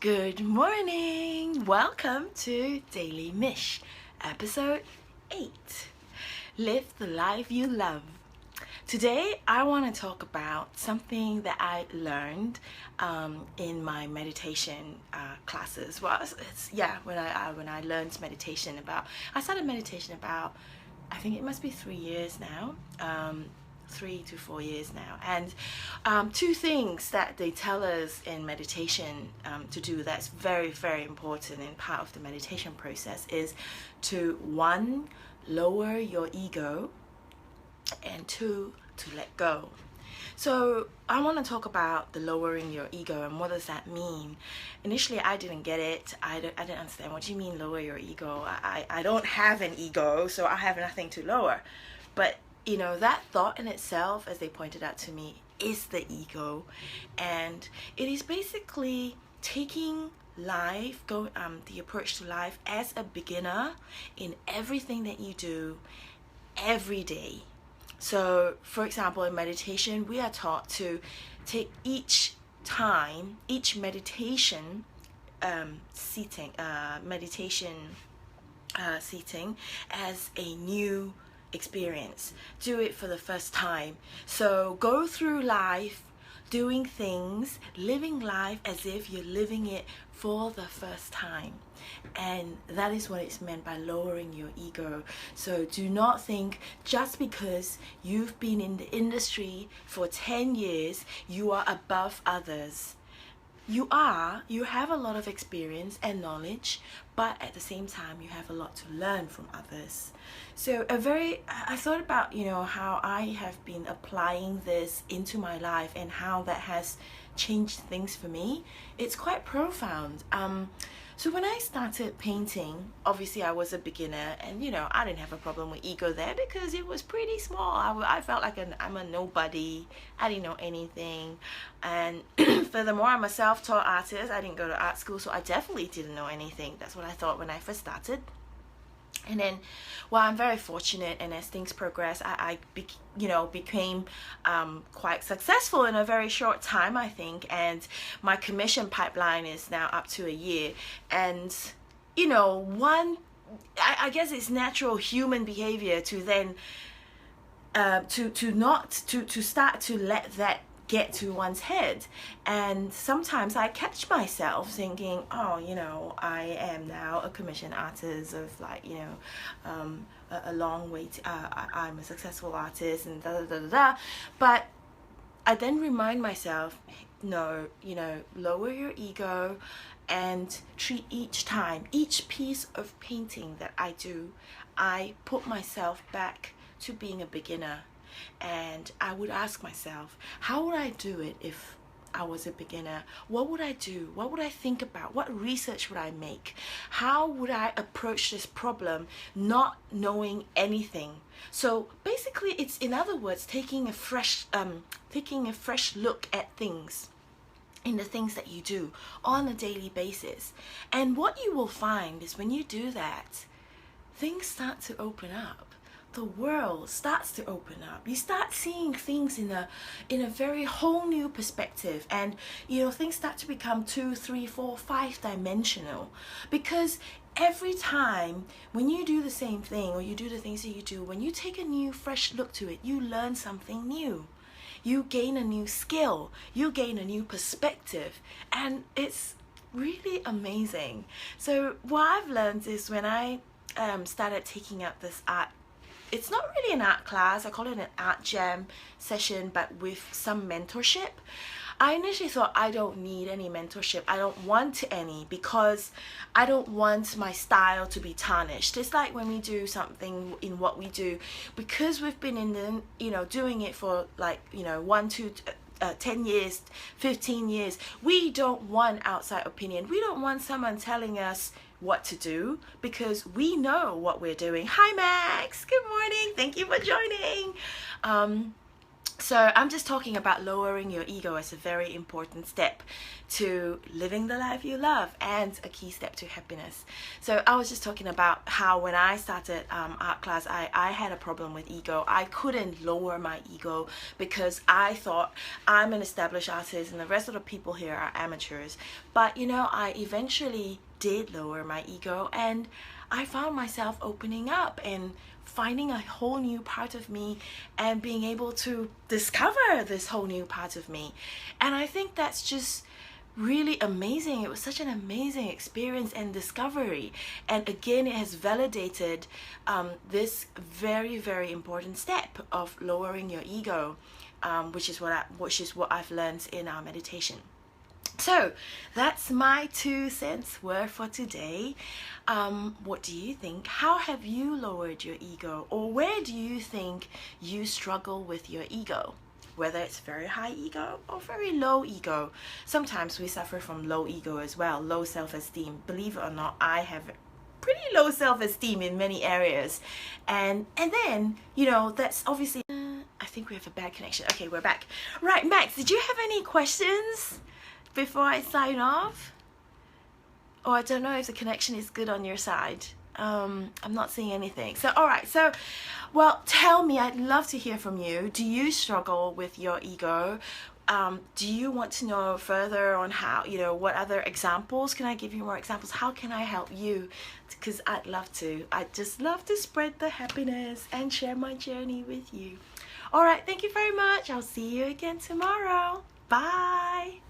Good morning! Welcome to Daily Mish, episode 8. Live the life you love. Today, I want to talk about something that I learned in my meditation classes. Well, when I learned meditation I started meditation about, I think it must be 3 years now. 3 to 4 years now, and two things that they tell us in meditation to do that's very, very important and part of the meditation process is to, one, lower your ego, and two, to let go. So I want to talk about the lowering your ego and what does that mean. Initially, I didn't get it. I didn't understand. What do you mean lower your ego? I don't have an ego, so I have nothing to lower. But that thought in itself, as they pointed out to me, is the ego. And it is basically taking life, the approach to life as a beginner in everything that you do every day. So, for example, in meditation, we are taught to take each meditation seating as a new experience. Do it for the first time. So go through life doing things, living life as if you're living it for the first time. And that is what it's meant by lowering your ego. So do not think just because you've been in the industry for 10 years, you are above others. You have a lot of experience and knowledge, but at the same time, you have a lot to learn from others. So I thought about, how I have been applying this into my life and how that has changed things for me. It's quite profound. So when I started painting, obviously I was a beginner, and I didn't have a problem with ego there because it was pretty small. I felt like I'm a nobody. I didn't know anything, and furthermore, I'm a self-taught artist. I didn't go to art school, so I definitely didn't know anything. That's what I thought when I first started. And then, I'm very fortunate, and as things progress, I became quite successful in a very short time, I think, and my commission pipeline is now up to a year. And I guess it's natural human behavior to then to start to let that get to one's head. And sometimes I catch myself thinking, I am now a commissioned artist of a long way I'm a successful artist and but I then remind myself, no, lower your ego and treat each piece of painting that I do, I put myself back to being a beginner. And I would ask myself, how would I do it if I was a beginner? What would I do? What would I think about? What research would I make? How would I approach this problem not knowing anything? So basically, it's, in other words, taking a fresh look at things, in the things that you do on a daily basis. And what you will find is when you do that, things start to open up. The world starts to open up. You start seeing things in a very whole new perspective, and things start to become 2, 3, 4, 5 dimensional, because every time when you do the same thing, or you do the things that you do, when you take a new fresh look to it, you learn something new. You gain a new skill, you gain a new perspective, and it's really amazing. So what I've learned is when I started taking up this art, it's not really an art class, I call it an art jam session, but with some mentorship. I initially thought, I don't need any mentorship, I don't want any, because I don't want my style to be tarnished. It's like when we do something in what we do, because we've been in the, doing it for 1, 2, 10 years, 15 years, we don't want outside opinion. We don't want someone telling us what to do, because we know what we're doing. Hi Max, good morning, thank you for joining. So I'm just talking about lowering your ego as a very important step to living the life you love and a key step to happiness. So I was just talking about how when I started art class, I had a problem with ego. I couldn't lower my ego because I thought I'm an established artist and the rest of the people here are amateurs. But you know, I eventually did lower my ego, and I found myself opening up and finding a whole new part of me and being able to discover this whole new part of me. And I think that's just really amazing. It was such an amazing experience and discovery. And again, it has validated this very, very important step of lowering your ego, which is what I've learned in our meditation. So that's my 2 cents worth for today. What do you think? How have you lowered your ego? Or where do you think you struggle with your ego? Whether it's very high ego or very low ego. Sometimes we suffer from low ego as well, low self-esteem. Believe it or not, I have pretty low self-esteem in many areas. And then, you know, that's obviously... I think we have a bad connection. Okay, we're back. Right, Max, did you have any questions before I sign off? Or I don't know if the connection is good on your side. I'm not seeing anything. So alright, so well, tell me, I'd love to hear from you. Do you struggle with your ego? Do you want to know further on how, you know, what other examples? Can I give you more examples? How can I help you? Because I'd love to. I'd just love to spread the happiness and share my journey with you. Alright, thank you very much. I'll see you again tomorrow. Bye.